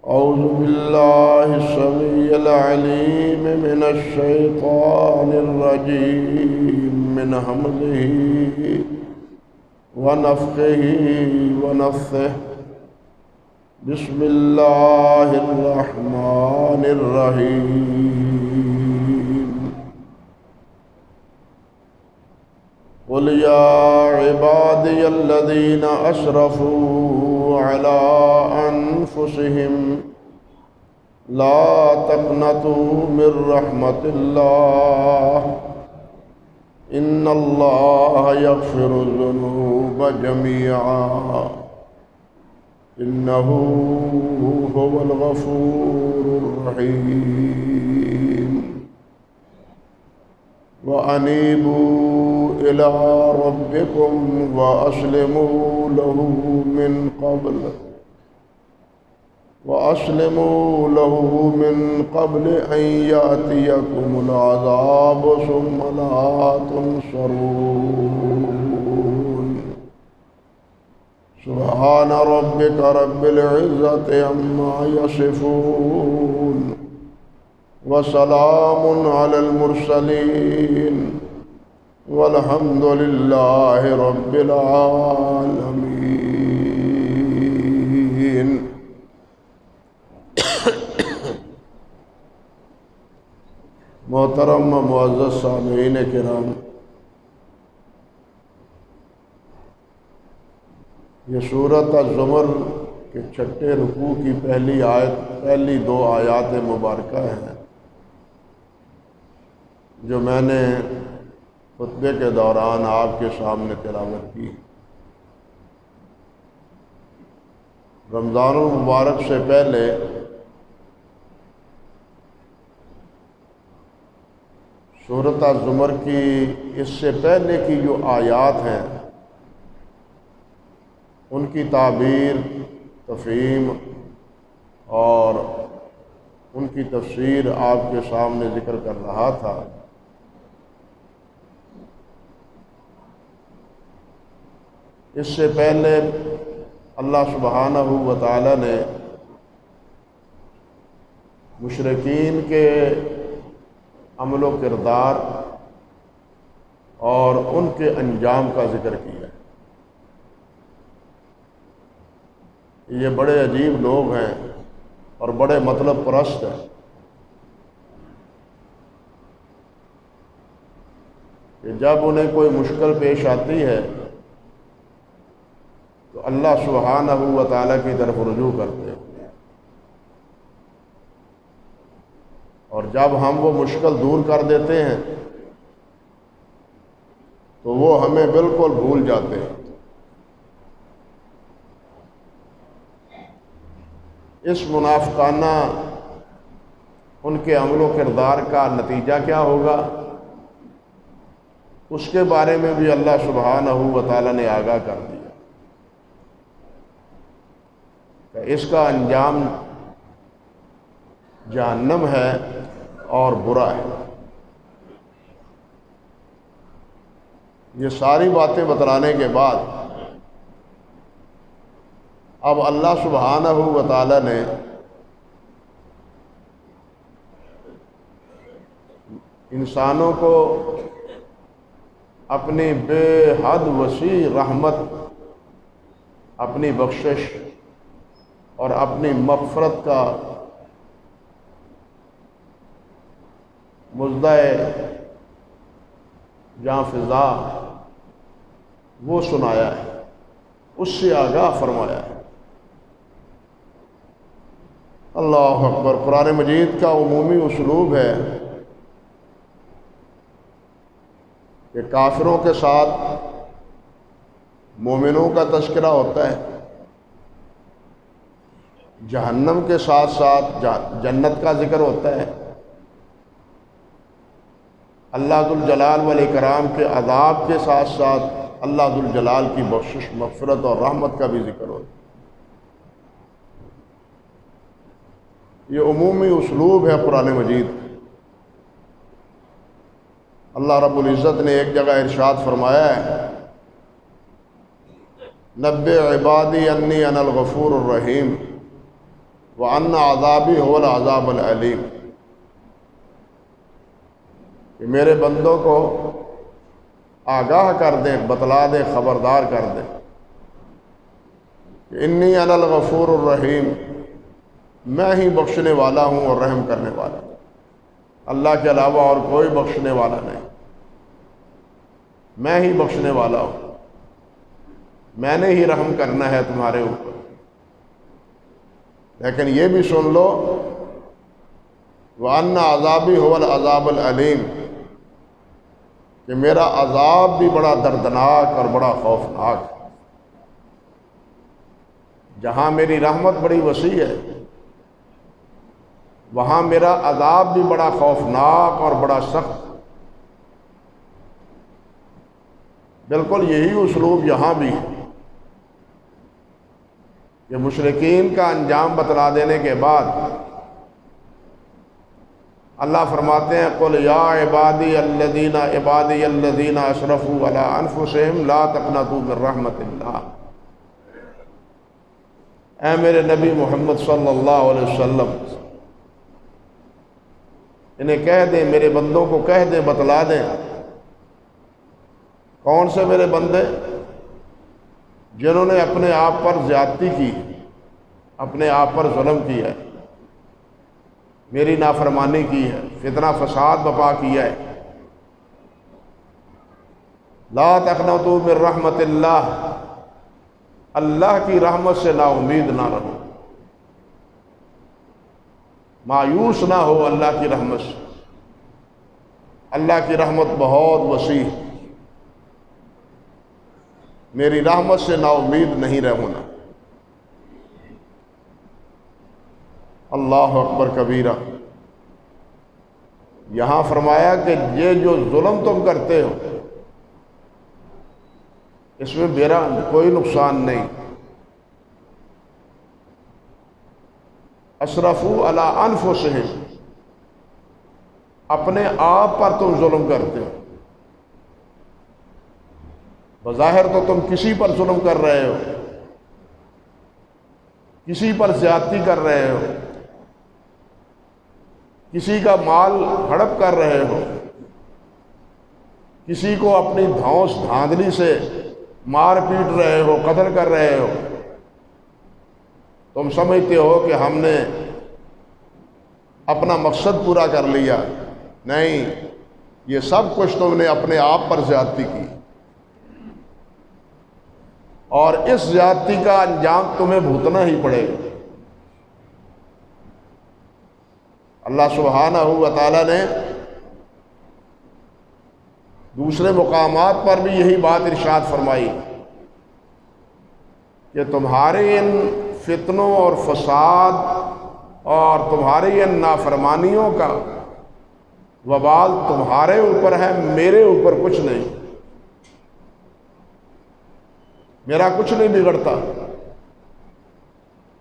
أعوذ بالله السميع العليم من الشيطان الرجيم من همزه ونفخه ونفثه. بسم الله الرحمن الرحيم. قل يا عبادي الذين أسرفوا على أنفسهم لا تقنطوا من رحمة الله إن الله يغفر الذنوب جميعا إنه هو الغفور الرحيم. وأنيبوا إلى ربكم وأسلموا له من قبل أن يأتيكم العذاب ثم لا تنصرون. سبحان ربك رب العزة عما يصفون وسلام على المرسلين والحمد لله رب العالمين. محترم و معزز سامعین کرام، یہ سورۃ الزمر کے چھٹے رکوع کی پہلی دو آیات مبارکہ ہیں جو میں نے خطبے کے دوران آپ کے سامنے تلاوت کی. رمضان المبارک سے پہلے سورۃ الزمر کی اس سے پہلے کی جو آیات ہیں ان کی تعبیر، تفہیم اور ان کی تفسیر آپ کے سامنے ذکر کر رہا تھا. اس سے پہلے اللہ سبحانہ و تعالی نے مشرکین کے عمل و کردار اور ان کے انجام کا ذکر کیا. یہ بڑے عجیب لوگ ہیں اور بڑے مطلب پرست ہیں کہ جب انہیں کوئی مشکل پیش آتی ہے تو اللہ سبحانہ و تعالیٰ کی طرف رجوع کرتے ہیں، اور جب ہم وہ مشکل دور کر دیتے ہیں تو وہ ہمیں بالکل بھول جاتے ہیں. اس منافقانہ ان کے عمل و کردار کا نتیجہ کیا ہوگا اس کے بارے میں بھی اللہ سبحانہ و تعالیٰ نے آگاہ کر دیا کہ اس کا انجام جہنم ہے اور برا ہے. یہ ساری باتیں بتلانے کے بعد اب اللہ سبحانہ و تعالی نے انسانوں کو اپنی بے حد وسیع رحمت، اپنی بخشش اور اپنی مغفرت کا مژدہ جاں فضا وہ سنایا ہے، اس سے آگاہ فرمایا ہے. اللہ اکبر. قرآن مجید کا عمومی اسلوب ہے کہ کافروں کے ساتھ مومنوں کا تذکرہ ہوتا ہے، جہنم کے ساتھ ساتھ جنت کا ذکر ہوتا ہے، اللہ ذوالجلال والاکرام کے عذاب کے ساتھ ساتھ اللہ ذوالجلال کی بخشش، مغفرت اور رحمت کا بھی ذکر ہوتا ہے. یہ عمومی اسلوب ہے قرآن مجید. اللہ رب العزت نے ایک جگہ ارشاد فرمایا ہے، نبئ عبادی انی انا الغفور الرحیم، وَأَنَّ عَذَابِي هُوَ الْعَذَابُ الْأَلِيمُ، کہ میرے بندوں کو آگاہ کر دیں، بتلا دیں، خبردار کر دیں کہ انی انا الغفور الرحیم، میں ہی بخشنے والا ہوں اور رحم کرنے والا ہوں، اللہ کے علاوہ اور کوئی بخشنے والا نہیں، میں ہی بخشنے والا ہوں، میں نے ہی رحم کرنا ہے تمہارے اوپر۔ لیکن یہ بھی سن لو وَأَنَّ عَذَابِي هُوَ الْعَذَابُ الْأَلِيمُ، کہ میرا عذاب بھی بڑا دردناک اور بڑا خوفناک ہے۔ جہاں میری رحمت بڑی وسیع ہے، وہاں میرا عذاب بھی بڑا خوفناک اور بڑا سخت۔ بالکل یہی اسلوب یہاں بھی ہے کہ مشرکین کا انجام بتلا دینے کے بعد اللہ فرماتے ہیں قُلْ يَا عِبَادِيَ الَّذِينَ أَسْرَفُوا عَلَىٰ أَنفُسِهِمْ لَا تَقْنَطُوا مِن رَحْمَةِ اللَّهِ، اے میرے نبی محمد صلی اللہ علیہ وسلم انہیں کہہ دیں، میرے بندوں کو کہہ دیں، بتلا دیں۔ کون سے میرے بندے؟ جنہوں نے اپنے آپ پر زیادتی کی، اپنے آپ پر ظلم کیا ہے، میری نافرمانی کی ہے، فتنہ فساد بپا کیا ہے۔ لا تقنطوا من رحمت اللہ، اللہ کی رحمت سے نا امید نہ رہو، مایوس نہ ہو اللہ کی رحمت سے۔ اللہ کی رحمت بہت وسیع ہے، میری رحمت سے نا امید نہیں رہنا۔ اللہ اکبر کبیرہ۔ یہاں فرمایا کہ یہ جو ظلم تم کرتے ہو اس میں میرا کوئی نقصان نہیں۔ اسرفوا علی انفسہم، اپنے آپ پر تم ظلم کرتے ہو۔ بظاہر تو تم کسی پر ظلم کر رہے ہو، کسی پر زیادتی کر رہے ہو، کسی کا مال ہڑپ کر رہے ہو، کسی کو اپنی دھونس دھاندلی سے مار پیٹ رہے ہو، قتل کر رہے ہو۔ تم سمجھتے ہو کہ ہم نے اپنا مقصد پورا کر لیا، نہیں، یہ سب کچھ تم نے اپنے آپ پر زیادتی کی، اور اس زیادتی کا انجام تمہیں بھگتنا ہی پڑے گا۔ اللہ سبحانہ و تعالیٰ نے دوسرے مقامات پر بھی یہی بات ارشاد فرمائی کہ تمہارے ان فتنوں اور فساد اور تمہاری ان نافرمانیوں کا وبال تمہارے اوپر ہے، میرے اوپر کچھ نہیں، میرا کچھ نہیں بگڑتا۔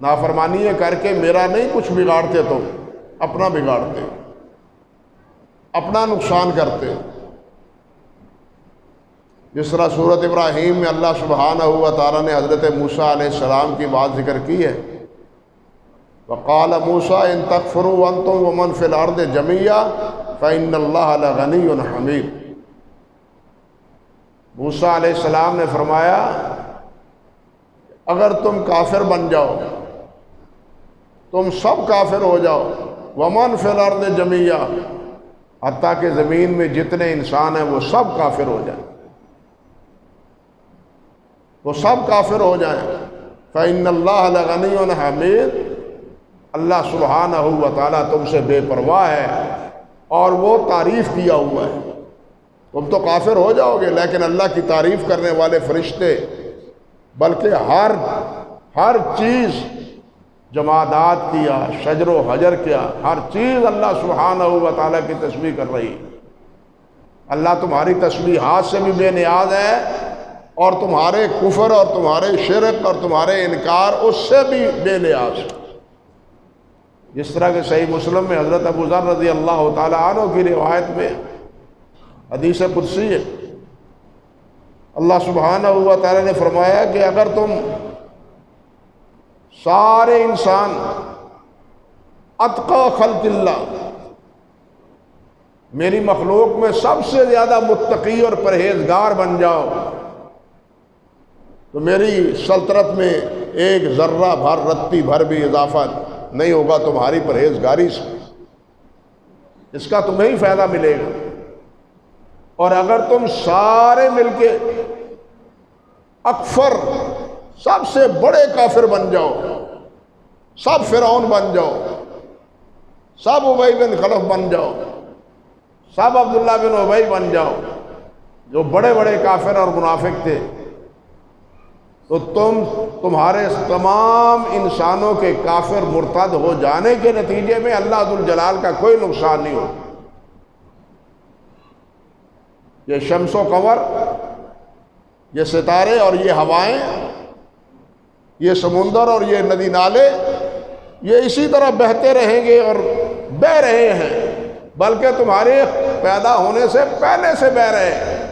نافرمانیاں کر کے میرا نہیں کچھ بگاڑتے، تم اپنا بگاڑتے، اپنا نقصان کرتے۔ جس طرح سورۃ ابراہیم میں اللہ سبحانہ و تعالیٰ نے حضرت موسیٰ علیہ السلام کی بات ذکر کی ہے، وَقَالَ مُوسَىٰ إِن تَكْفُرُوا أَنتُم وَمَن فِي الْأَرْضِ جَمِيعًا فَإِنَّ اللَّهَ لَغَنِيٌّ حَمِيدٌ۔ موسیٰ علیہ السلام نے فرمایا اگر تم کافر بن جاؤ، تم سب کافر ہو جاؤ، وَمَن فِي الْأَرْضِ جَمِيعًا، حتیٰ کہ زمین میں جتنے انسان ہیں وہ سب کافر ہو جائیں، وہ سب کافر ہو جائیں، فَإِنَّ اللَّهَ لَغَنِيٌّ حَمِيدٌ، اللہ سبحانہ و تعالیٰ تم سے بے پرواہ ہے اور وہ تعریف کیا ہوا ہے۔ تم تو کافر ہو جاؤ گے لیکن اللہ کی تعریف کرنے والے فرشتے، بلکہ ہر چیز، جمادات کیا، شجر و حجر کیا، ہر چیز اللہ سبحانہ و تعالیٰ کی تسبیح کر رہی ہے۔ اللہ تمہاری تسبیحات سے بھی بے نیاز ہے، اور تمہارے کفر اور تمہارے شرک اور تمہارے انکار اس سے بھی بے نیاز ہے۔ جس طرح کہ صحیح مسلم میں حضرت ابو ذر رضی اللہ تعالیٰ عنہ کی روایت میں حدیث قدسی ہے، اللہ سبحانہ و تعالیٰ نے فرمایا کہ اگر تم سارے انسان اتقى خلق اللہ، میری مخلوق میں سب سے زیادہ متقی اور پرہیزگار بن جاؤ تو میری سلطنت میں ایک ذرہ بھر رتی بھر بھی اضافہ نہیں ہوگا تمہاری پرہیزگاری سے، اس کا تمہیں ہی فائدہ ملے گا۔ اور اگر تم سارے مل کے اکفر سب سے بڑے کافر بن جاؤ، سب فرعون بن جاؤ، سب ابی بن خلف بن جاؤ، سب عبداللہ بن ابی بن جاؤ، جو بڑے بڑے کافر اور منافق تھے، تو تمہارے تمام انسانوں کے کافر مرتد ہو جانے کے نتیجے میں اللہ ذوالجلال کا کوئی نقصان نہیں ہو۔ یہ شمس و قمر، یہ ستارے اور یہ ہوائیں، یہ سمندر اور یہ ندی نالے، یہ اسی طرح بہتے رہیں گے اور بہہ رہے ہیں، بلکہ تمہارے پیدا ہونے سے پہلے سے بہہ رہے ہیں۔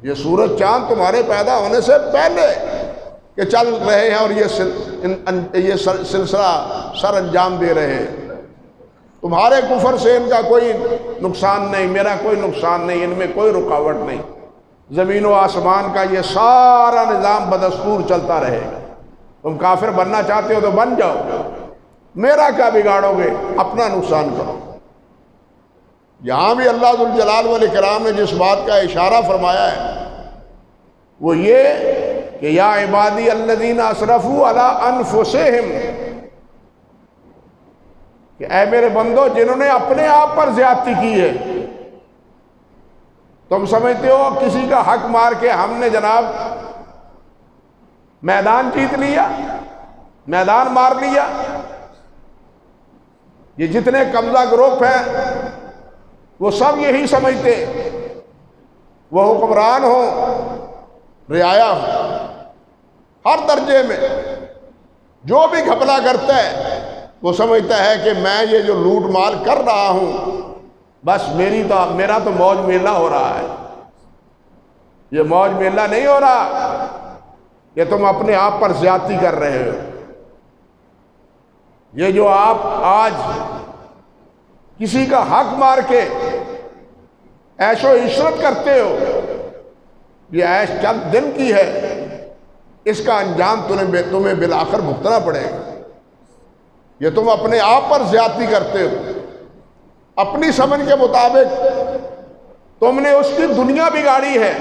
یہ سورج چاند تمہارے پیدا ہونے سے پہلے کہ چل رہے ہیں اور یہ سلسلہ سر انجام دے رہے ہیں۔ تمہارے کفر سے ان کا کوئی نقصان نہیں، میرا کوئی نقصان نہیں، ان میں کوئی رکاوٹ نہیں۔ زمین و آسمان کا یہ سارا نظام بدستور چلتا رہے گا۔ تم کافر بننا چاہتے ہو تو بن جاؤ، میرا کیا بگاڑو گے، اپنا نقصان کرو۔ یہاں بھی اللہ ذوالجلال والاکرام نے جس بات کا اشارہ فرمایا ہے وہ یہ کہ یا عبادی الذین اسرفوا علی انفسہم، کہ اے میرے بندو جنہوں نے اپنے آپ پر زیادتی کی ہے۔ تم سمجھتے ہو کسی کا حق مار کے ہم نے جناب میدان جیت لیا، میدان مار لیا؟ یہ جتنے قبضہ گروپ ہیں وہ سب یہی سمجھتے، وہ حکمران ہوں، رعایا ہوں، ہر درجے میں جو بھی گھپلا کرتا ہے وہ سمجھتا ہے کہ میں یہ جو لوٹ مال کر رہا ہوں بس میرا تو موج میلہ ہو رہا ہے۔ یہ موج میلہ نہیں ہو رہا، یہ تم اپنے آپ پر زیادتی کر رہے ہو۔ یہ جو آپ آج کسی کا حق مار کے عیش و عشرت کرتے ہو، یہ عیش چند دن کی ہے، اس کا انجام تمہیں بالآخر بھگتنا پڑے گا۔ یہ تم اپنے آپ پر زیادتی کرتے ہو، اپنی سمجھ کے مطابق تم نے اس کی دنیا بگاڑی ہے،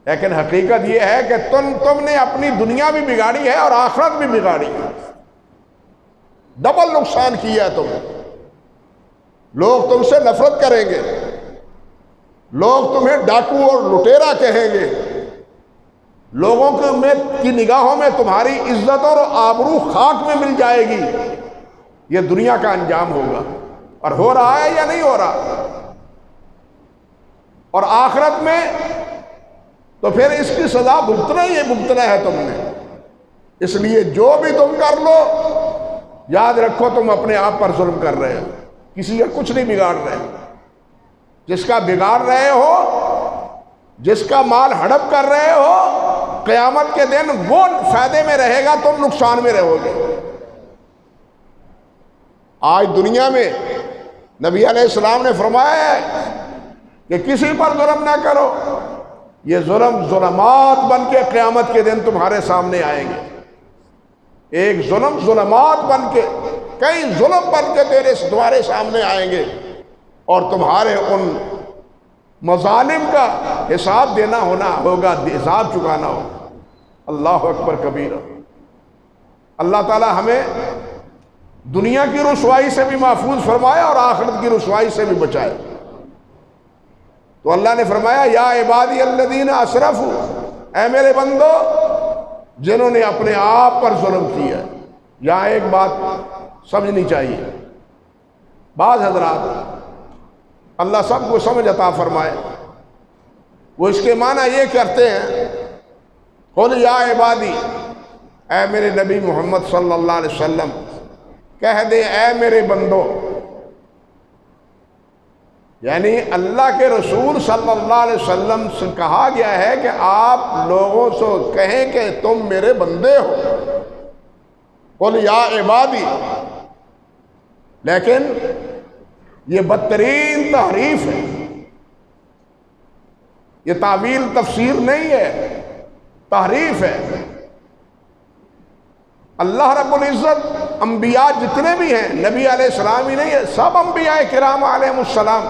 لیکن حقیقت یہ ہے کہ تم نے اپنی دنیا بھی بگاڑی ہے اور آخرت بھی بگاڑی ہے، ڈبل نقصان کیا ہے تم نے۔ لوگ تم سے نفرت کریں گے، لوگ تمہیں ڈاکو اور لٹیرا کہیں گے، لوگوں کی نگاہوں میں تمہاری عزت اور آبرو خاک میں مل جائے گی۔ یہ دنیا کا انجام ہوگا، اور ہو رہا ہے یا نہیں ہو رہا؟ اور آخرت میں تو پھر اس کی سزا بھگتنا ہے تم نے۔ اس لیے جو بھی تم کر لو یاد رکھو تم اپنے آپ پر ظلم کر رہے ہو، کسی کا کچھ نہیں بگاڑ رہے۔ جس کا بگاڑ رہے ہو، جس کا مال ہڑپ کر رہے ہو، قیامت کے دن وہ فائدے میں رہے گا، تم نقصان میں رہو گے۔ آج دنیا میں نبی علیہ السلام نے فرمایا ہے کہ کسی پر ظلم نہ کرو، یہ ظلمات بن کے قیامت کے دن تمہارے سامنے آئیں گے۔ ایک ظلمات بن کے، کئی ظلم بن کے تمہارے سامنے آئیں گے، اور تمہارے ان مظالم کا حساب دینا ہوگا، حساب چکانا ہوگا۔ اللہ اکبر کبیرہ۔ اللہ تعالی ہمیں دنیا کی رسوائی سے بھی محفوظ فرمائے اور آخرت کی رسوائی سے بھی بچائے۔ تو اللہ نے فرمایا یا عبادی الذین اسرفوا، اے میرے بندو جنہوں نے اپنے آپ پر ظلم کیا۔ یہاں ایک بات سمجھنی چاہیے، بعض حضرات، اللہ سب کو سمجھ عطا فرمائے، وہ اس کے معنی یہ کرتے ہیں قل یا عبادی، اے میرے نبی محمد صلی اللہ علیہ وسلم کہہ دے اے میرے بندو، یعنی اللہ کے رسول صلی اللہ علیہ وسلم سے کہا گیا ہے کہ آپ لوگوں سے کہیں کہ تم میرے بندے ہو۔ قل یا عبادی، لیکن یہ بدترین تحریف ہے، یہ تعویل تفسیر نہیں ہے، تحریف ہے۔ اللہ رب العزت انبیاء جتنے بھی ہیں، نبی علیہ السلام ہی نہیں ہے، سب انبیاء کرام علیہم السلام،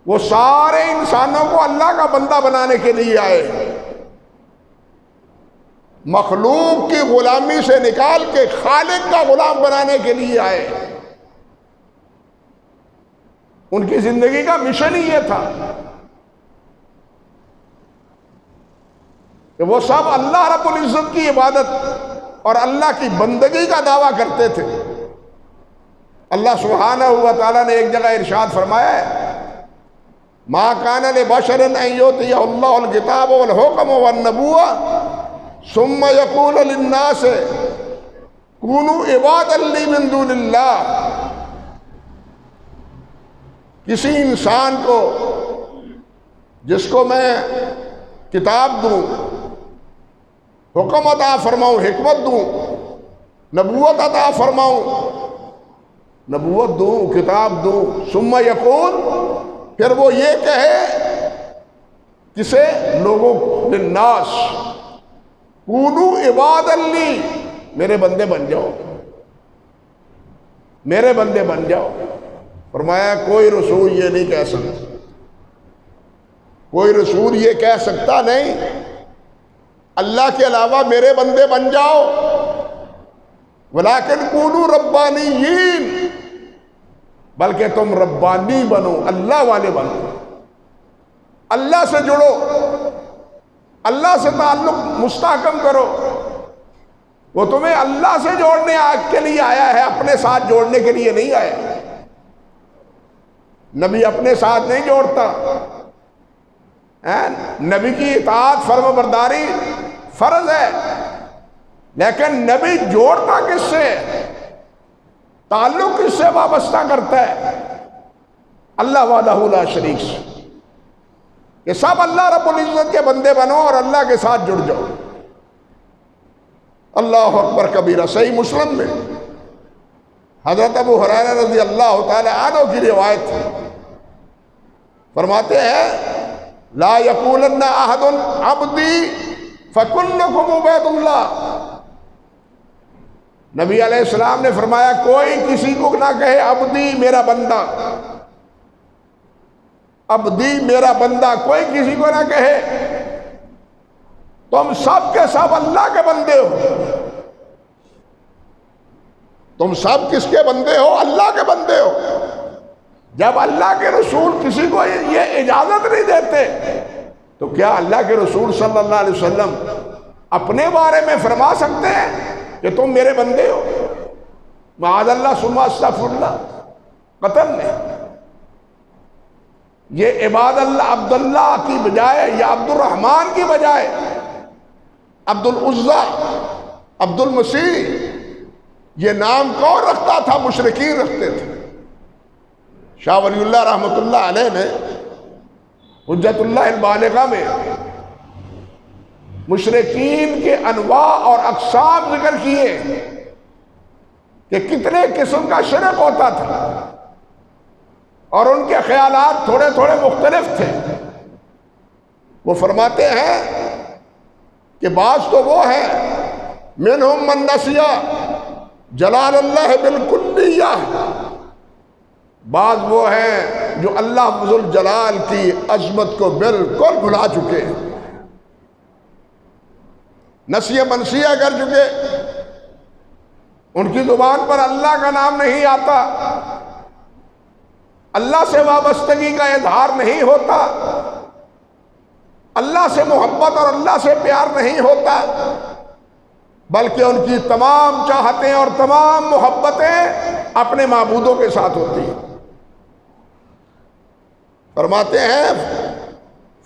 وہ سارے انسانوں کو اللہ کا بندہ بنانے کے لیے آئے، مخلوق کی غلامی سے نکال کے خالق کا غلام بنانے کے لیے آئے۔ ان کی زندگی کا مشن ہی یہ تھا کہ وہ سب اللہ رب العزت کی عبادت اور اللہ کی بندگی کا دعویٰ کرتے تھے۔ اللہ سبحانہ و تعالیٰ نے ایک جگہ ارشاد فرمایا ہے، ما کان لبشر ان یؤتیہ اللہ الکتاب والحکم والنبوۃ ثم یقول للناس کونوا عبادا لی من دون اللہ۔ کسی انسان کو جس کو میں کتاب دوں، حکم عطا فرماؤں، حکمت دوں، نبوت عطا فرماؤں، نبوت دوں، کتاب دوں، ثم یقول، پھر وہ یہ کہے کسے؟ لوگوں کو، للناس، کونوا عبادا لی، میرے بندے بن جاؤ، میرے بندے بن جاؤ۔ فرمایا کوئی رسول یہ نہیں کہہ سکتا، کوئی رسول یہ کہہ سکتا نہیں اللہ کے علاوہ میرے بندے بن جاؤ، ولیکن کونوا ربانیین، بلکہ تم ربانی بنو، اللہ والے بنو، اللہ سے جڑو، اللہ سے تعلق مستحکم کرو۔ وہ تمہیں اللہ سے جوڑنے کے لیے آیا ہے، اپنے ساتھ جوڑنے کے لیے نہیں آیا۔ نبی اپنے ساتھ نہیں جوڑتا، نبی کی اطاعت فرما برداری فرض ہے، لیکن نبی جوڑتا کس سے؟ تعلق کس سے وابستہ کرتا ہے؟ اللہ وحدہ لا شریک سے، کہ سب اللہ رب العزت کے بندے بنو اور اللہ کے ساتھ جڑ جاؤ۔ اللہ اکبر کبیرہ۔ صحیح مسلم میں حضرت ابو ہریرہ رضی اللہ تعالی عنہ کی روایت ہے، فرماتے ہیں لا یقولن احد عبدی فکلکم عبید اللہ۔ نبی علیہ السلام نے فرمایا کوئی کسی کو نہ کہے عبدی میرا بندہ، عبدی میرا بندہ، کوئی کسی کو نہ کہے۔ تم سب کے سب اللہ کے بندے ہو، تم سب کس کے بندے ہو؟ اللہ کے بندے ہو۔ جب اللہ کے رسول کسی کو یہ اجازت نہیں دیتے تو کیا اللہ کے رسول صلی اللہ علیہ وسلم اپنے بارے میں فرما سکتے ہیں کہ تم میرے بندے ہو؟ معاذ اللہ ثم استغفر اللہ، قطعاً نہیں۔ یہ عباد اللہ عبداللہ کی بجائے یا عبد الرحمن کی بجائے عبد العزیٰ، عبد المسیح، یہ نام کون رکھتا تھا؟ مشرکین رکھتے تھے۔ شاہ ولی اللہ رحمۃ اللہ علیہ نے حجت اللہ البالغہ میں مشرکین کے انواع اور اقسام ذکر کیے کہ کتنے قسم کا شرک ہوتا تھا، اور ان کے خیالات تھوڑے تھوڑے مختلف تھے۔ وہ فرماتے ہیں کہ بعض تو وہ ہیں منہم من نسیہ جلال اللہ بالکلیہ، بعض وہ ہیں جو اللہ ذوالجلال کی عظمت کو بالکل بھلا چکے ہیں، نسیہ منسیہ کر چکے، ان کی زبان پر اللہ کا نام نہیں آتا، اللہ سے وابستگی کا اظہار نہیں ہوتا، اللہ سے محبت اور اللہ سے پیار نہیں ہوتا، بلکہ ان کی تمام چاہتیں اور تمام محبتیں اپنے معبودوں کے ساتھ ہوتی ہیں۔ فرماتے ہیں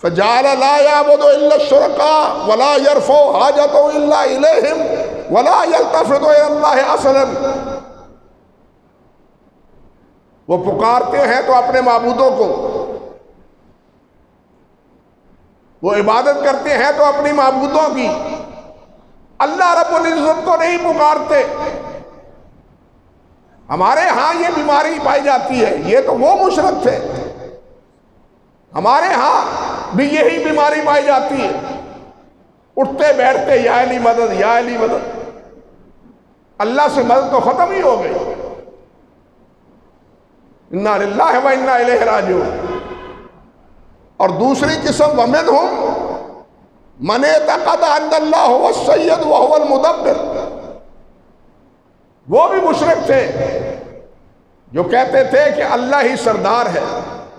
فَجَعَلَ لَا يَعْبُدُ إِلَّا الشُّرَكَاءَ وَلَا يَرْفَعُ حَاجَتَهُ إِلَّا إِلَيْهِمْ وَلَا يَلْتَفِتُ إِلَى اللَّهِ أَصْلًا۔ وہ پکارتے ہیں تو اپنے معبودوں کو، وہ عبادت کرتے ہیں تو اپنی معبودوں کی، اللہ رب العزت کو نہیں پکارتے۔ ہمارے ہاں یہ بیماری پائی جاتی ہے، یہ تو وہ مشرک تھے، ہمارے ہاں بھی یہی بیماری پائی جاتی ہے، اٹھتے بیٹھتے یا علی مدد یا علی مدد، اللہ سے مدد تو ختم ہی ہو گئی۔ انا للہ و انا الیہ راجعون۔ اور دوسری قسم ومنہم من اعتقد ان اللہ هو السید وهو المدبر، وہ بھی مشرک تھے جو کہتے تھے کہ اللہ ہی سردار ہے،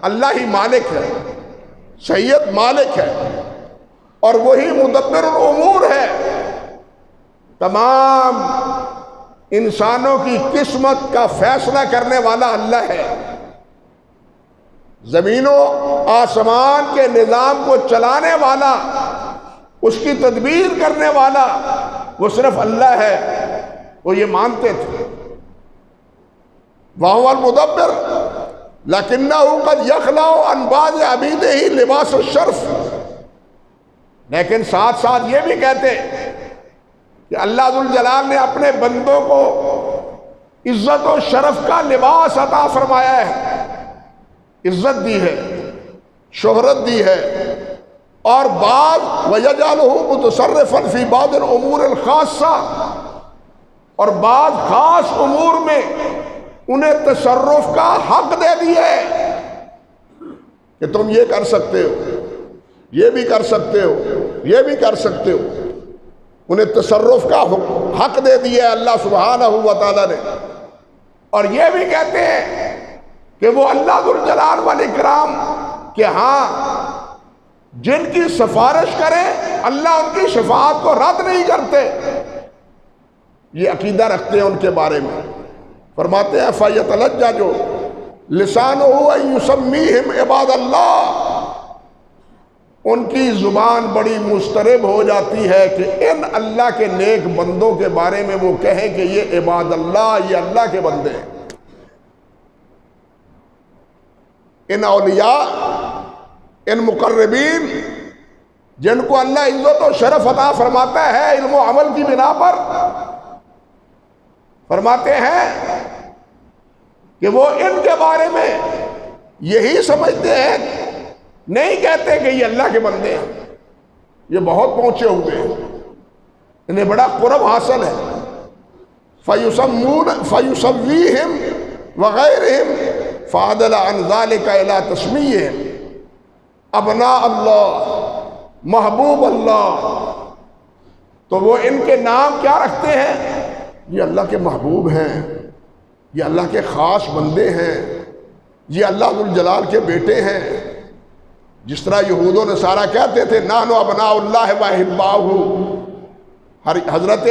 اللہ ہی مالک ہے، سید مالک ہے، اور وہی مدبر الامور ہے، تمام انسانوں کی قسمت کا فیصلہ کرنے والا اللہ ہے، زمین و آسمان کے نظام کو چلانے والا، اس کی تدبیر کرنے والا وہ صرف اللہ ہے، وہ یہ مانتے تھے۔ وَهُوَ الْمُدَبِّرُ لَكِنَّهُ قَدْ يَخْلَعُ عَنْ بَعْضِ عَبِيدِهِ لِبَاسَ الشَّرْفِ، لیکن ساتھ ساتھ یہ بھی کہتے کہ اللہ ذوالجلال نے اپنے بندوں کو عزت و شرف کا لباس عطا فرمایا ہے، عزت دی ہے، شہرت دی ہے، اور بعض وَيَجْعَلُهُ مُتَصَرِّفًا فِي بَعْضِ الْأُمُورِ الْخَاصَّةِ، اور بعض خاص امور میں انہیں تصرف کا حق دے دیے کہ تم یہ کر سکتے ہو، یہ بھی کر سکتے ہو، یہ بھی کر سکتے ہو، انہیں تصرف کا حق دے دیا اللہ سبحانہ و تعالیٰ نے۔ اور یہ بھی کہتے ہیں کہ وہ اللہ ذوالجلال والاکرام کہ ہاں جن کی سفارش کرے اللہ ان کی شفاعت کو رد نہیں کرتے، یہ عقیدہ رکھتے ہیں ان کے بارے میں۔ فرماتے ہیں فَيَتَلَجَّجُ لِسَانُهُ أَن يُسَمِّيهِمْ عِبَادَ اللَّهِ، ان کی زبان بڑی مضطرب ہو جاتی ہے کہ ان اللہ کے نیک بندوں کے بارے میں وہ کہیں کہ یہ عباد اللہ، یہ اللہ کے بندے ہیں۔ ان اولیاء، ان مقربین جن کو اللہ عزت و شرف عطا فرماتا ہے علم و عمل کی بنا پر، فرماتے ہیں کہ وہ ان کے بارے میں یہی سمجھتے ہیں، نہیں کہتے کہ یہ اللہ کے بندے ہیں، یہ بہت پہنچے ہوئے ہیں، انہیں بڑا قرب حاصل ہے۔ فَيُسَوِّيهِمْ وَغَيْرِهِمْ فَعَدَلَ عَنْ ذَلِكَ إِلَىٰ تَسْمِيِّهِمْ ابناء اللہ، محبوب اللہ، تو وہ ان کے نام کیا رکھتے ہیں؟ یہ اللہ کے محبوب ہیں، یہ اللہ کے خاص بندے ہیں، یہ اللہ ذوالجلال کے بیٹے ہیں۔ جس طرح یہود و نصارہ کہتے تھے نحن ابناء اللہ واحباہ، حضرت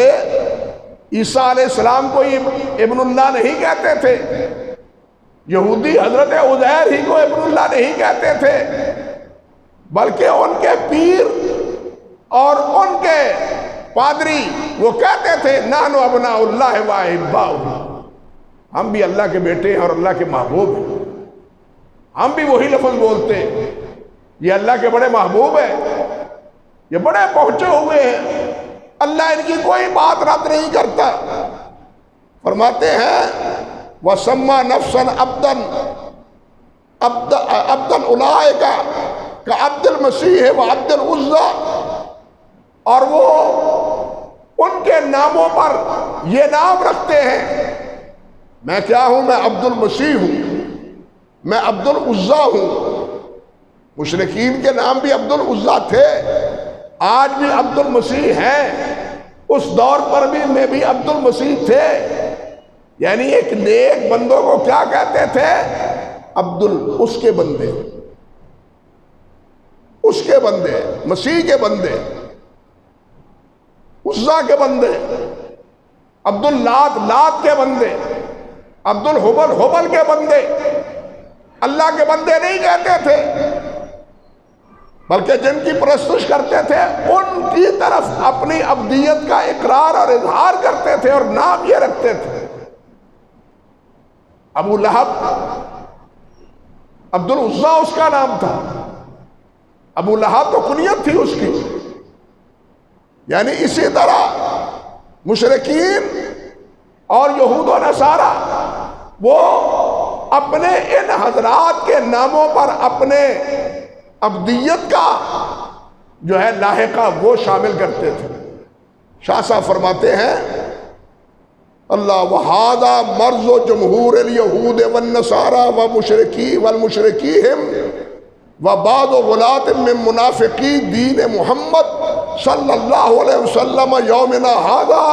عیسیٰ علیہ السلام کو ابن اللہ نہیں کہتے تھے، یہودی حضرت عزیر ہی کو ابن اللہ نہیں کہتے تھے، بلکہ ان کے پیر اور ان کے پادری وہ کہتے تھے نحن ابناء اللہ واحباہ، ہم بھی اللہ کے بیٹے ہیں اور اللہ کے محبوب ہیں۔ ہم بھی وہی لفظ بولتے ہیں، یہ اللہ کے بڑے محبوب ہیں، یہ بڑے پہنچے ہوئے ہیں، اللہ ان کی کوئی بات رد نہیں کرتا۔ فرماتے ہیں وَسَمَّا نَفْسًا عَبْدًا أُولَٰئِكَ كَعَبْدِ الْمَسِيحِ وَعَبْدِ الْعُزَّىٰ، اور وہ ان کے ناموں پر یہ نام رکھتے ہیں، میں کیا ہوں؟ میں عبد المسیح ہوں، میں عبد العزیٰ ہوں۔ مشرکین کے نام بھی عبد العزیٰ تھے، آج بھی عبد المسیح ہیں، اس دور پر میں بھی عبد المسیح تھے، یعنی ایک نیک بندوں کو کیا کہتے تھے؟ اس کے بندے، اس کے بندے، مسیح کے بندے، عزیٰ کے بندے، عبد اللات کے بندے، عبد الحبل کے بندے، اللہ کے بندے نہیں کہتے تھے، بلکہ جن کی پرستش کرتے تھے ان کی طرف اپنی عبدیت کا اقرار اور اظہار کرتے تھے اور نام یہ رکھتے تھے۔ ابو لہب عبد العزیٰ اس کا نام تھا، ابو لہب تو کنیت تھی اس کی۔ یعنی اسی طرح مشرکین اور یہود و نصارہ وہ اپنے ان حضرات کے ناموں پر اپنے عبدیت کا جو ہے لاحقہ وہ شامل کرتے تھے۔ شاہ صاحب فرماتے ہیں اللہ وہذا مرض جمہور الیہود والنصارى والمشرکیہم وبعض غلاة من منافقی دین محمد صلی اللہ علیہ وسلم یومنا ھذا۔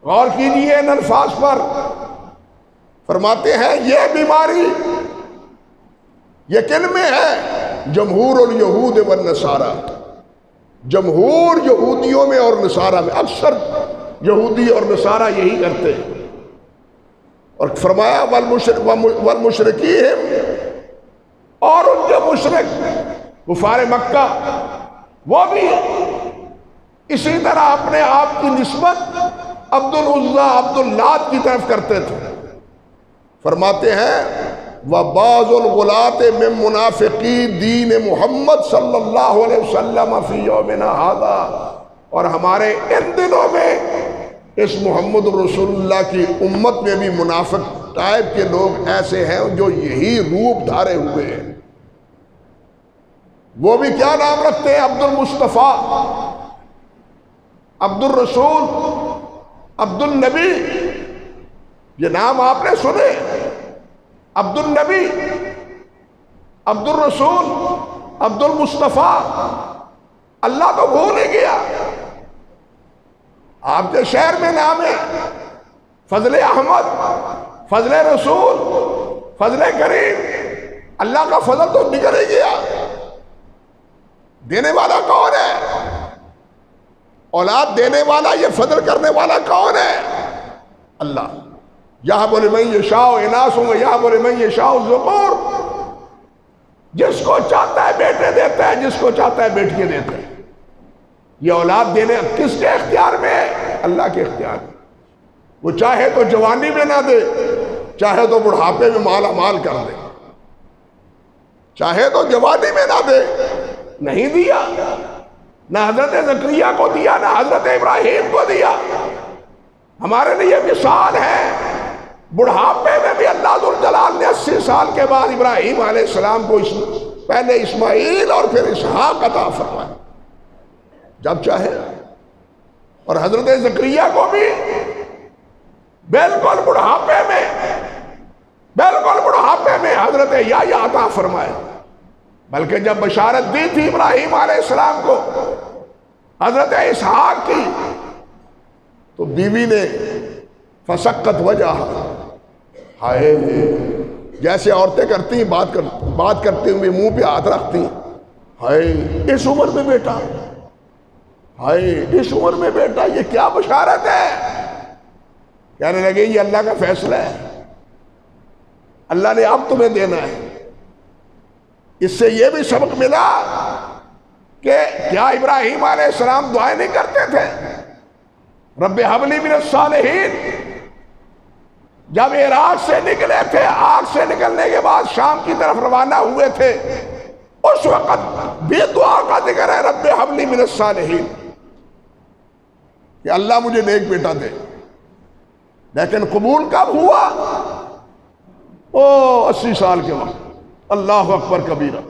غور کیجئے ان الفاظ پر۔ فرماتے ہیں یہ بیماری، یہ کن میں ہے؟ جمہور الیہود والنصارى، جمہور یہودیوں میں اور نصارہ میں۔ اکثر یہودی اور نصارہ یہی کرتے ہیں۔ اور فرمایا والمشرکیہم، اور ان کے مشرک کفار مکہ وہ بھی اسی طرح اپنے آپ کی نسبت عبد العزیٰ عبد اللات کی طرف کرتے تھے۔ فرماتے ہیں وَبَعْضُ الْغُلَاةِ مِن مُنَافِقِي دین محمد صلی اللہ علیہ وسلم فی یومنا ھذا، اور ہمارے ان دنوں میں اس محمد رسول اللہ کی امت میں بھی منافق ٹائپ کے لوگ ایسے ہیں جو یہی روپ دھارے ہوئے ہیں۔ وہ بھی کیا نام رکھتے ہیں؟ عبد المصطفیٰ، عبد الرسول، عبد النبی۔ یہ نام آپ نے سنے؟ عبد النبی، عبد الرسول، عبد المصطفیٰ۔ اللہ تو بھول ہی گیا۔ آپ کے شہر میں نام ہے فضل احمد، فضل رسول، فضل کریم۔ اللہ کا فضل تو نکل ہی گیا۔ دینے والا کون ہے؟ اولاد دینے والا، یہ فضل کرنے والا کون ہے؟ اللہ۔ یہب لمن یشاء اناث ویہب لمن یشاء الذکور۔ جس کو چاہتا ہے بیٹے دیتا ہے، جس کو چاہتا ہے بیٹیاں دیتا ہے۔ یہ اولاد دینے کس کے اختیار میں ہے؟ اللہ کے اختیار میں۔ وہ چاہے تو جوانی میں نہ دے، چاہے تو بڑھاپے میں مالا مال کر دے، چاہے تو جوانی میں نہ دے۔ نہیں دیا، نہ حضرت زکریا کو دیا، نہ حضرت ابراہیم کو دیا۔ ہمارے لیے مثال ہے۔ بڑھاپے میں بھی اللہ ذوالجلال نے 80 سال کے بعد ابراہیم علیہ السلام کو پہلے اسماعیل اور پھر اسحاق عطا فرمایا جب چاہے۔ اور حضرت زکریا کو بھی بالکل بڑھاپے میں حضرت یحییٰ عطا فرمایا۔ بلکہ جب بشارت دی تھی ابراہیم علیہ السلام کو حضرت اسحاق کی، تو بیوی نے فسقت وجہ، ہائے، جیسے عورتیں کرتی ہیں بات کرتے ہوئے منہ پہ ہاتھ رکھتی ہیں، ہائے اس عمر میں بیٹا، ہائے اس عمر میں بیٹا، یہ کیا بشارت ہے؟ کہنے لگے یہ اللہ کا فیصلہ ہے، اللہ نے اب تمہیں دینا ہے۔ اس سے یہ بھی سبق ملا کہ کیا ابراہیم علیہ السلام دعائیں نہیں کرتے تھے؟ رب حب لی من الصالحین۔ جب عراق سے نکلے تھے، آگ سے نکلنے کے بعد شام کی طرف روانہ ہوئے تھے، اس وقت بھی دعا کا ذکر ہے رب حب لی من الصالحین، کہ اللہ مجھے نیک بیٹا دے۔ لیکن قبول کب ہوا؟ 80 سال کے وقت۔ اللہ اکبر کبیرہ۔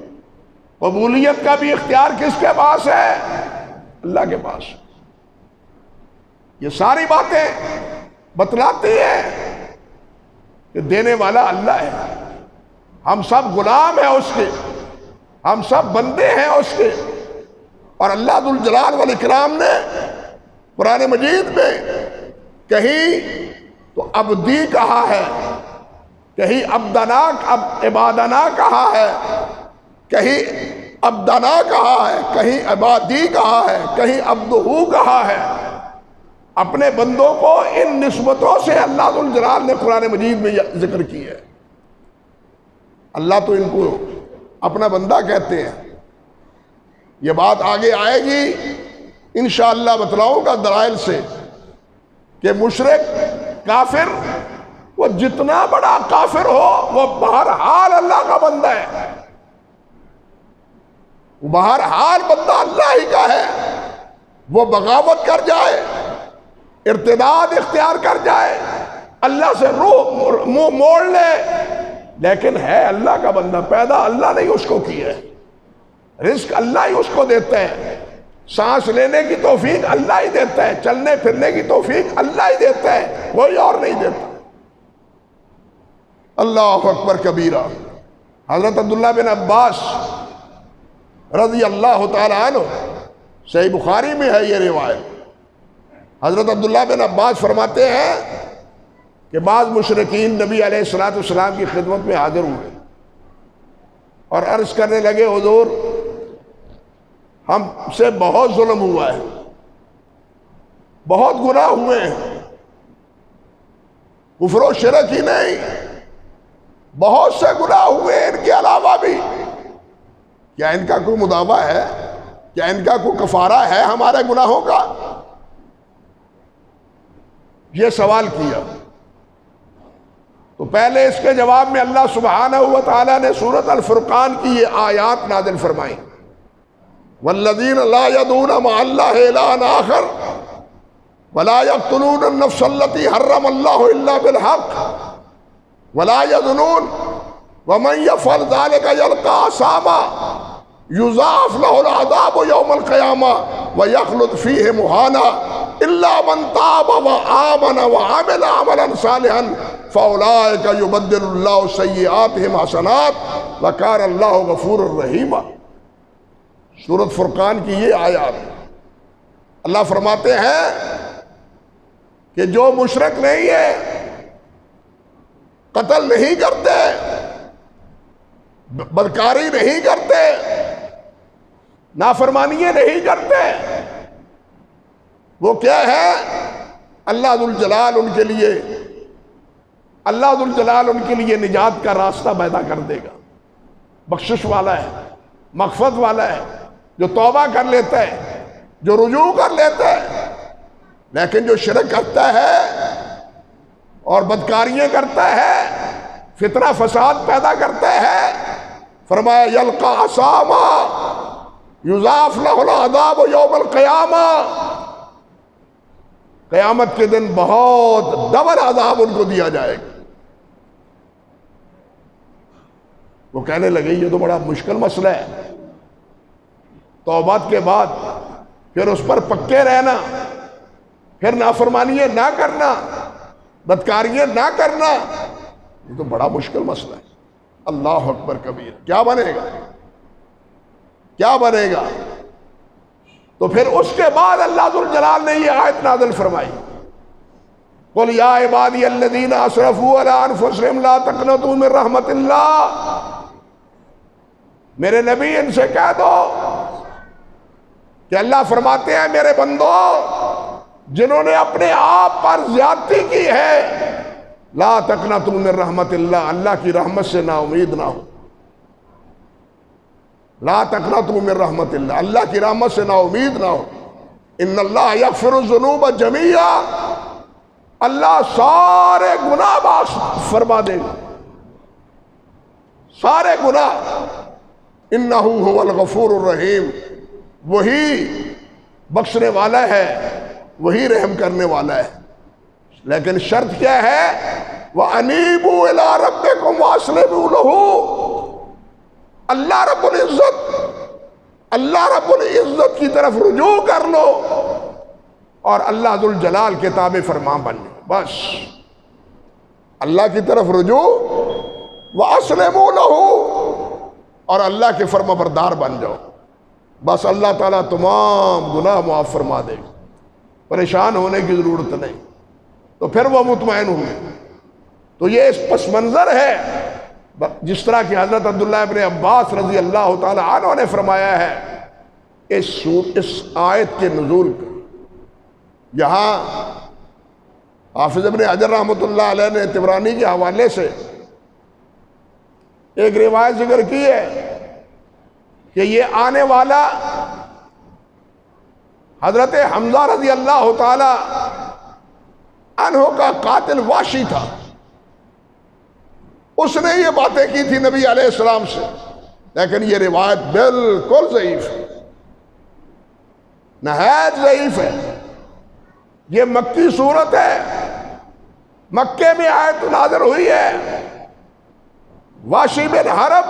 قبولیت کا بھی اختیار کس کے پاس ہے؟ اللہ کے پاس۔ یہ ساری باتیں بتلاتی ہیں کہ دینے والا اللہ ہے، ہم سب غلام ہیں اس کے، ہم سب بندے ہیں اس کے۔ اور اللہ ذوالجلال والاکرام نے قرآن مجید میں کہیں تو عبدی کہا ہے، کہیں عبدنا عبادنا کہا ہے، کہیں عبدنا کہا ہے، کہیں عبادی کہا ہے، کہیں عبدہو کہا ہے۔ اپنے بندوں کو ان نسبتوں سے اللہ ذوالجلال نے قرآن مجید میں ذکر کی ہے۔ اللہ تو ان کو اپنا بندہ کہتے ہیں۔ یہ بات آگے آئے گی انشاءاللہ، بتلاؤں گا دلائل سے کہ مشرک کافر، وہ جتنا بڑا کافر ہو، وہ بہرحال اللہ کا بندہ ہے، بہرحال بندہ اللہ ہی کا ہے۔ وہ بغاوت کر جائے، ارتداد اختیار کر جائے، اللہ سے روح منہ موڑ لے، لیکن ہے اللہ کا بندہ، پیدا اللہ نے ہی اس کو کیا ہے، رزق اللہ ہی اس کو دیتا ہے، سانس لینے کی توفیق اللہ ہی دیتا ہے، چلنے پھرنے کی توفیق اللہ ہی دیتا ہے، کوئی اور نہیں دیتا۔ اللہ اکبر کبیرہ۔ حضرت عبداللہ بن عباس رضی اللہ تعالی عنہ، صحیح بخاری میں ہے یہ روایت، حضرت عبداللہ بن عباس فرماتے ہیں کہ بعض مشرکین نبی علیہ السلام کی خدمت میں حاضر ہوئے اور عرض کرنے لگے، حضور ہم سے بہت ظلم ہوا ہے، بہت گناہ ہوئے ہیں، کفر و شرک ہی نہیں، بہت سے گناہ ہوئے ہیں، ان کے علاوہ بھی کیا ان کا کوئی مداوع ہے؟ کیا ان کا کوئی کفارہ ہے ہمارے گناہوں کا؟ یہ سوال کیا تو پہلے اس کے جواب میں اللہ سبحانہ و تعالیٰ نے سورۃ الفرقان کی یہ آیات نازل فرمائیں، والذین لا يدعون مع اللہ الہا آخر ولا يقتلون النفس التي حرم اللہ الا بالحق ولا يزنون ومن يفعل ذلك يلقى عصاما يضاعف له العذاب يوم القيامة ويخلد فيه مهانا إلا من تاب وآمن وعمل عملا صالحا فأولئك يبدل الله سيئاتهم حسنات وكان الله غفورا رحيما۔ سورۃ فرقان کی یہ آیات اللہ فرماتے ہیں کہ جو مشرک نہیں ہے، قتل نہیں کرتے، بدکاری نہیں کرتے، نافرمانیاں نہیں کرتے، وہ کیا ہے؟ اللہ ذوالجلال ان کے لیے نجات کا راستہ پیدا کر دے گا، بخشش والا ہے، مغفرت والا ہے، جو توبہ کر لیتا ہے، جو رجوع کر لیتا ہے۔ لیکن جو شرک کرتا ہے اور بدکاریاں کرتا ہے، فتنہ فساد پیدا کرتا ہے، فرمایا یلقا عصاما یضاعف لہ العذاب یوم القیامہ، قیامت کے دن بہت ڈبل عذاب ان کو دیا جائے گا۔ وہ کہنے لگے یہ تو بڑا مشکل مسئلہ ہے، توبات کے بعد پھر اس پر پکے رہنا، پھر نافرمانیاں نہ کرنا، بدکاریاں نہ کرنا، یہ تو بڑا مشکل مسئلہ ہے۔ اللہ اکبر کبیر، کیا بنے گا؟ کیا بنے گا؟ تو پھر اس کے بعد اللہ ذوالجلال نے یہ آیت نازل فرمائی، قل یا عبادی الذین اسرفوا علی انفسہم لا تقنطوا من رحمت اللہ، میرے نبی ان سے کہہ دو کہ اللہ فرماتے ہیں میرے بندو جنہوں نے اپنے آپ پر زیادتی کی ہے، لا تقنطوا من رحمت اللہ، اللہ کی رحمت سے نا امید نہ ہو، لا تقنطوا من رحمت اللہ، اللہ کی رحمت سے نا امید نہ ہو، ان اللہ یغفر الذنوب جمیعا، اللہ سارے گناہ معاف فرما دے گا، سارے گناہ، انہ هو الغفور الرحیم، وہی بخشنے والا ہے، وہی رحم کرنے والا ہے۔ لیکن شرط کیا ہے؟ وَأَنِيبُوا إِلَىٰ رَبِّكُمْ وَأَسْلِمُوا لَهُ، اللہ رب العزت کی طرف رجوع کر لو اور اللہ ذوالجلال کے تابع فرمان بن جاؤ، بس اللہ کی طرف رجوع، وَأَسْلِمُوا لَهُ، اور اللہ کے فرما بردار بن جاؤ، بس اللہ تعالیٰ تمام گناہ معاف فرما دے گا، پریشان ہونے کی ضرورت نہیں۔ تو پھر وہ مطمئن ہوئے۔ تو یہ اس پس منظر ہے جس طرح کہ حضرت عبداللہ ابن عباس رضی اللہ تعالی عنہ نے فرمایا ہے اس آیت کے نزول کا۔ یہاں حافظ ابن حجر رحمۃ اللہ علیہ نے طبرانی کے حوالے سے ایک روایت ذکر کی ہے کہ یہ آنے والا حضرت حمزہ رضی اللہ تعالی عنہ کا قاتل واشی تھا، اس نے یہ باتیں کی تھی نبی علیہ السلام سے، لیکن یہ روایت بالکل ضعیف ہے، نہایت ضعیف ہے۔ یہ مکی صورت ہے، مکے میں آیت نازل ہوئی ہے۔ واشی بن حرب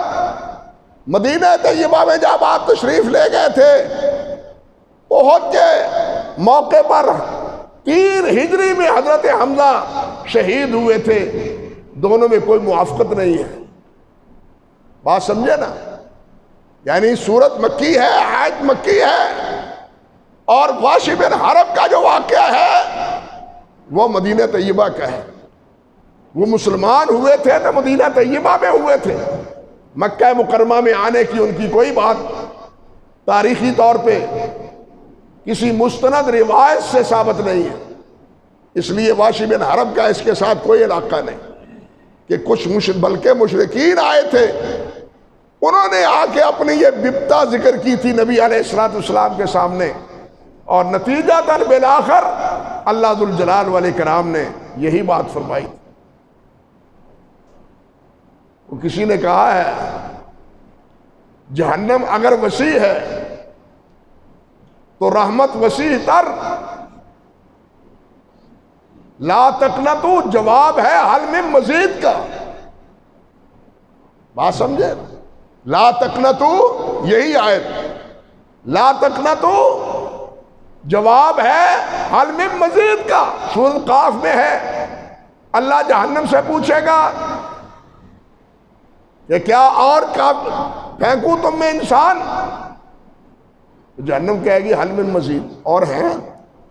مدینہ طیبہ میں جب آپ تشریف لے گئے تھے، احد کے موقع پر 3 ہجری میں حضرت حمزہ شہید ہوئے تھے، دونوں میں کوئی موافقت نہیں ہے۔ بات سمجھے نا؟ یعنی سورت مکی ہے، آیت مکی ہے، اور واشی بن حرب کا جو واقعہ ہے وہ مدینہ طیبہ کا ہے۔ وہ مسلمان ہوئے تھے تو مدینہ طیبہ میں ہوئے تھے، مکہ مکرمہ میں آنے کی ان کی کوئی بات تاریخی طور پہ کسی مستند روایت سے ثابت نہیں ہے۔ اس لیے واشی بن حرب کا اس کے ساتھ کوئی علاقہ نہیں کہ کچھ بلکہ مشرکین آئے تھے، انہوں نے آ کے اپنی یہ بپتا ذکر کی تھی نبی علیہ السلام کے سامنے، اور نتیجہ تن بالآخر اللہ ذوالجلال والاکرام نے یہی بات فرمائی۔ وہ کسی نے کہا ہے جہنم اگر وسیع ہے تو رحمت وسیع تر، لا تقنطوا جواب ہے حل من مزید کا۔ بات سمجھے؟ لا تقنطوا یہی آیت، لا تقنطوا جواب ہے حل من مزید کا، سورۃ قاف میں ہے۔ اللہ جہنم سے پوچھے گا کہ کیا اور کا پھینکوں تم میں انسان؟ جہنم کہے گی حل من مزید، اور ہیں،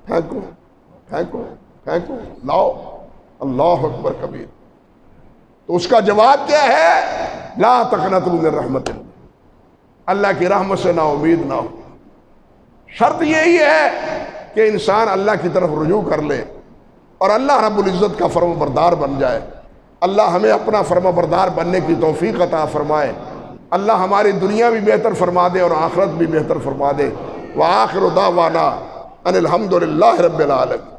پھینکو پھینکو پھینکو، لاؤ۔ اللہ اکبر کبیر۔ تو اس کا جواب کیا ہے؟ لا تقنطوا من رحمت اللہ، اللہ کی رحمت سے نا امید نہ ہو۔ شرط یہی ہے کہ انسان اللہ کی طرف رجوع کر لے اور اللہ رب العزت کا فرما بردار بن جائے۔ اللہ ہمیں اپنا فرما بردار بننے کی توفیق عطا فرمائے۔ اللہ ہماری دنیا بھی بہتر فرما دے اور آخرت بھی بہتر فرما دے۔ وآخر دعوانا ان الحمد للہ رب العالمین۔